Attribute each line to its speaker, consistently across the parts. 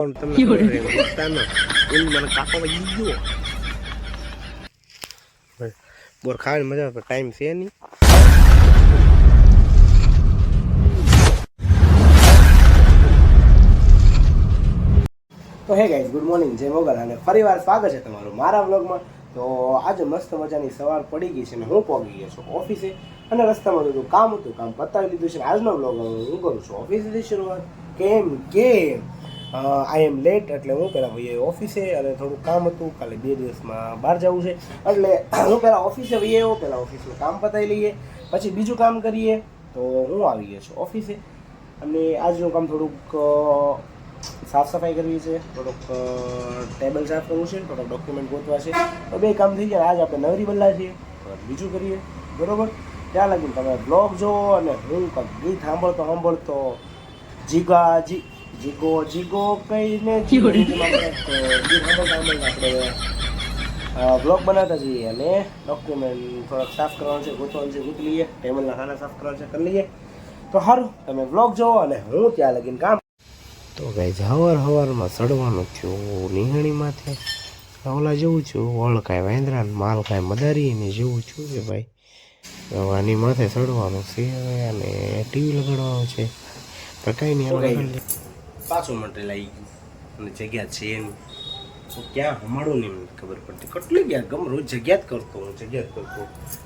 Speaker 1: તમને મને કાકો ગયો બોર ખાવાની મજા ટાઈમ છે નહીં. તો હે ગાઈઝ, ગુડ મોર્નિંગ, જય મોગલ અને ફરીવાર સ્વાગત છે તમારું મારા વ્લોગમાં. તો આજે મસ્ત મજાની સવાર પડી ગઈ છે અને હું પહોંચી ગયો છું ઓફિસે અને રસ્તામાં બધું કામ હતું, કામ પતાવી લીધું છે. આજનો વ્લોગ હું કરું છું ઓફિસેથી શરૂઆત. કેમ કે આઈ એમ લેટ, એટલે હું પહેલાં ભાઈ ઓફિસે અને થોડું કામ હતું, કાલે 2 દિવસમાં બહાર જવું છે એટલે હું પહેલાં ઓફિસે ભાઈ આવ્યો, પહેલાં ઓફિસનું કામ પતાવી લઈએ પછી બીજું કામ કરીએ. તો હું આવી ગયો છું ઓફિસે અને આજનું કામ થોડુંક સાફ સફાઈ કરવી છે, થોડુંક ટેબલ સાફ કરવું છે, થોડોક ડોક્યુમેન્ટ ગોતવા છે. તો 2 કામ થઈ ગયા. આજ આપણે નવરી બલ્લા છીએ, બીજું કરીએ બરોબર. ત્યાં લાગીને તમે બ્લોગ જોવો અને હું કંઈક ગીત સાંભળતો જીગા જીગો જીગો કહીને આપણે બ્લોગ બનાવતા જઈએ અને ડોક્યુમેન્ટ થોડાક સાફ કરવાનું છે, ગોતવાનું છે, ગોતી લઈએ. ટેબલના ખાના સાફ કરવાના છે, કરી લઈએ. તો સારું, તમે બ્લોગ જોવો અને હું ત્યાં લગીને કામ. તો ભાઈ હવારમાં સડવાનું છું નિહાણીમાંથી ઓલા જેવું છું, વળ કાંઈ વાંદરા માલ કાંઈ મદારીને જેવું છું કે ભાઈ આની માથે સડવાનું છે અને ટીવી લગાડવાનું છે. પણ કાંઈ નહીં, પાછું મટીરિયલ આવી ગયું અને જગ્યા છે એની તો ક્યાં હમાડું નહીં મને ખબર પડતી. કેટલી ગયા ગમ રોજ જગ્યા જ કરતો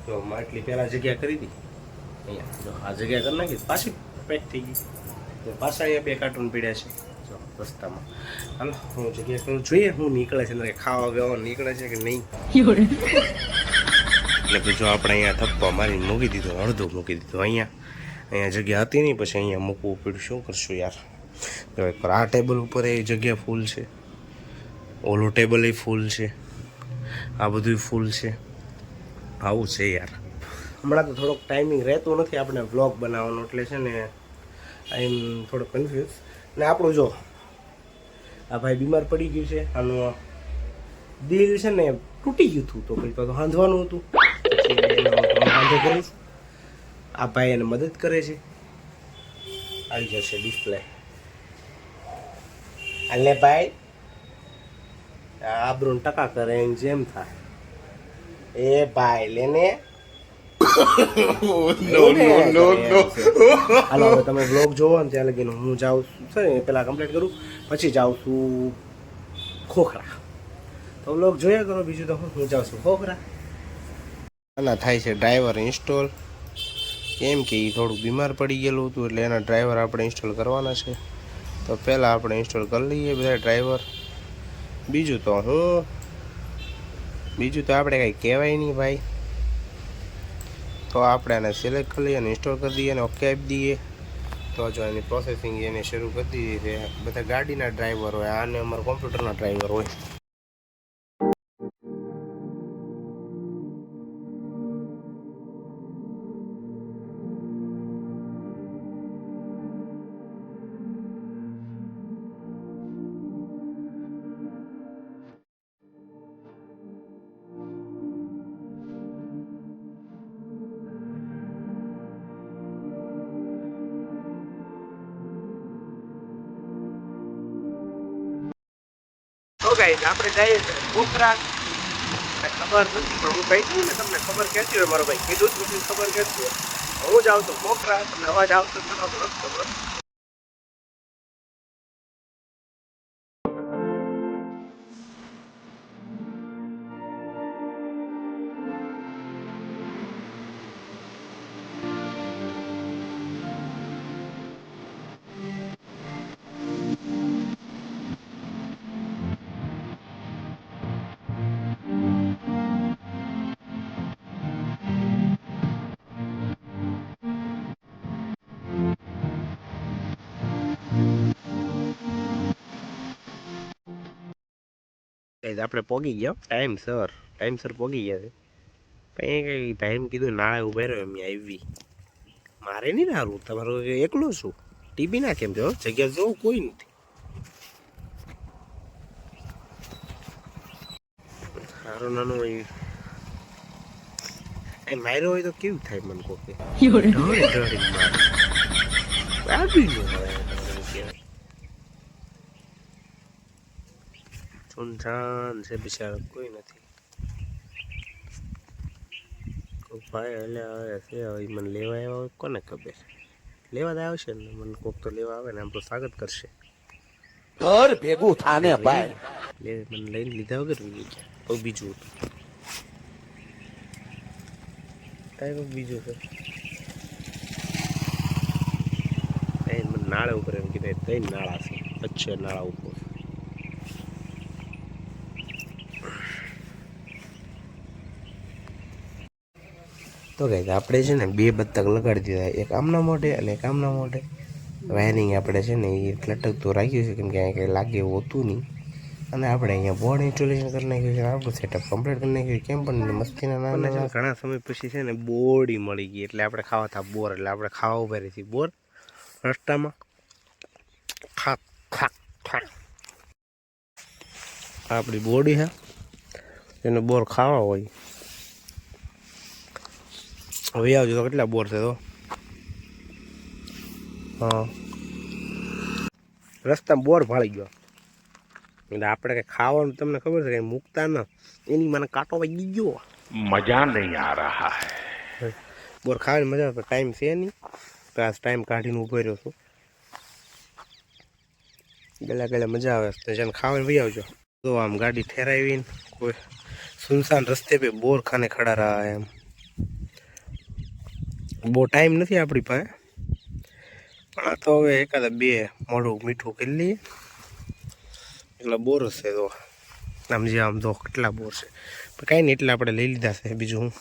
Speaker 1: જો આટલી પહેલાં જગ્યા કરી હતી અહીંયા, જો આ જગ્યા કરી નાખી પાછી પેક થઈ ગઈ. પાછા અહીંયા 2 કાર્ટૂન પીડ્યા છે જો રસ્તામાં. હાલો હું જગ્યા કરું, જોઈએ હું નીકળે છે ને ખાવા બેવા નીકળે છે કે નહીં. એટલે જો આપણે અહીંયા થપ્પા મારીને મૂકી દીધો, અડધું મૂકી દીધું. અહીંયા જગ્યા હતી નહીં, પછી અહીંયા મૂકવું પડ્યું. શું કરશું યાર. જો એકવાર આ ટેબલ ઉપર એ જગ્યા ફૂલ છે, ઓલું ટેબલ એ ફૂલ છે, આ બધું ફૂલ છે. આવું છે યાર. હમણાં તો થોડોક ટાઈમિંગ રહેતો નથી આપણે વ્લોગ બનાવવાનો, એટલે છે ને આઈ એમ થોડો કન્ફ્યુઝ. ને આપણું જો આ ભાઈ બીમાર પડી ગયું છે, આનું દિલ છે ને તૂટી ગયું હતું, તો કંઈક તો હાંધવાનું હતું, હાંધો કરીશ. આ ભાઈ એને મદદ કરે છે. આવી જશે ડિસ્પ્લે. એટલે ભાઈ આબરૂન ટકા કરે એમ જેમ થાય એ ભાઈ લેને. હાલો હવે તમે બ્લોગ જોવો ને ત્યાં લગીને હું જાઉં છું ને પેલા કમ્પ્લીટ કરું, પછી જાઉં છું ખોખરા. તો બ્લોગ જોયા કરો, બીજું તો હું જાઉં છું ખોખરા. આના થાય છે ડ્રાઈવર ઇન્સ્ટોલ, કેમ કે એ થોડુંક બીમાર પડી ગયેલું હતું એટલે એના ડ્રાઈવર આપણે ઇન્સ્ટોલ કરવાના છે. તો પહેલાં આપણે ઇન્સ્ટોલ કરી લઈએ બધા ડ્રાઈવર. બીજું તો આપણે કંઈ કહેવાય નહીં ભાઈ. તો આપણે એને સિલેક્ટ કરી લઈએ અને ઇન્સ્ટોલ કરી દઈએ અને ઓકે આપી દઈએ. તો જો એની પ્રોસેસિંગ એને શરૂ કરી દીધી છે. બધા ગાડીના ડ્રાઈવર હોય, આને અમારા કોમ્પ્યુટરના ડ્રાઈવર હોય. આપણે જઈએ ખોખરા. ખબર નથી પણ હું કહી દઉં ને તમને, ખબર કહેતી હોય મારો ભાઈ કીધું જ નથી, ખબર કહેતી હોય. હું જ આવતો ખોખરા, તમને અવાજ આવતો ખબર. આપણે પોગી ગયા ટાઈમસર પોગી ગયા છે. કંઈ ટાઈમ કીધું નાળે ઉભા રહ્યો એમ આવી. મારે નહીં સારું, તમારું એકલો છું. ટીવી ના કેમ જો જગ્યા જોવું કોઈ નથી. સારું નાનું હોય એ માર્યો હોય તો કેવું થાય મને કોકે સુનસાન છે બિચારો, કોઈ નથી. કોઈ ભાઈ એટલે આવે છે, હવે મને લેવા આવ્યા હોય કોને ખબર. લેવા જ આવશે ને, મને કોક તો લેવા આવે ને આમ તો સ્વાગત કરશે.
Speaker 2: ઘર ભેગું થાને ભાઈ.
Speaker 1: મને લઈને લીધા વગર કોઈ બીજું હતું. કાંઈ બીજું છે મને નાળા ઉપર એમ કીધું 3 નાળા છે, વચ્ચે નાળા ઉપર. તો કંઈક આપણે છે ને 2 બત્તક લગાડી દીધા, એક આમના મોઢે અને એક આમના મોઢે. વાયરિંગ આપણે છે ને એ લટકતું રાખ્યું છે, કેમ કે અહીંયા કંઈ લાગે એવું હોતું નહીં. અને આપણે અહીંયા બોર્ડ ઇન્સ્ટોલેશન કરી નાખ્યું છે, આપણું સેટઅપ કમ્પ્લીટ કરી નાખ્યું છે. કેમ પણ મસ્તીના નાના ઘણા સમય પછી છે ને બોરડી મળી ગઈ, એટલે આપણે ખાવા હતા બોર. એટલે આપણે ખાવા ઉભા રહી છીએ બોર રસ્તામાં. ખાક ખાક ખાક આપણી બોડી છે, એને બોર ખાવા હોય. હવે આવજો તો કેટલા બોર છે તો. હા, રસ્તામાં બોર ભાળી ગયો એટલે આપણે કંઈ ખાવાનું તમને ખબર છે કંઈ મૂકતા ન, એની મને કાંટો વાગી ગયો.
Speaker 2: મજા નહીં આ રહા હૈ.
Speaker 1: બોર ખાવાની મજા આવે, ટાઈમ છે નહીં તો આ ટાઈમ કાઢીને ઊભો રહ્યો છું. ગળા ગળે મજા આવે તો જેને ખાવાની વહી આવજો. તો આમ ગાડી ઠેરાવીને કોઈ સુનસાન રસ્તે પે બોર ખાને ખડા રહ્યા એમ. બહુ ટાઈમ નથી આપણી પાસે, પણ આ તો હવે એકાદા 2 મોઢું મીઠું કરી લઈએ એટલે બોર હશે. તો આમ જે આમ તો કેટલા બોર છે, પણ કાંઈ નહીં, એટલે આપણે લઈ લીધા છે. બીજું હું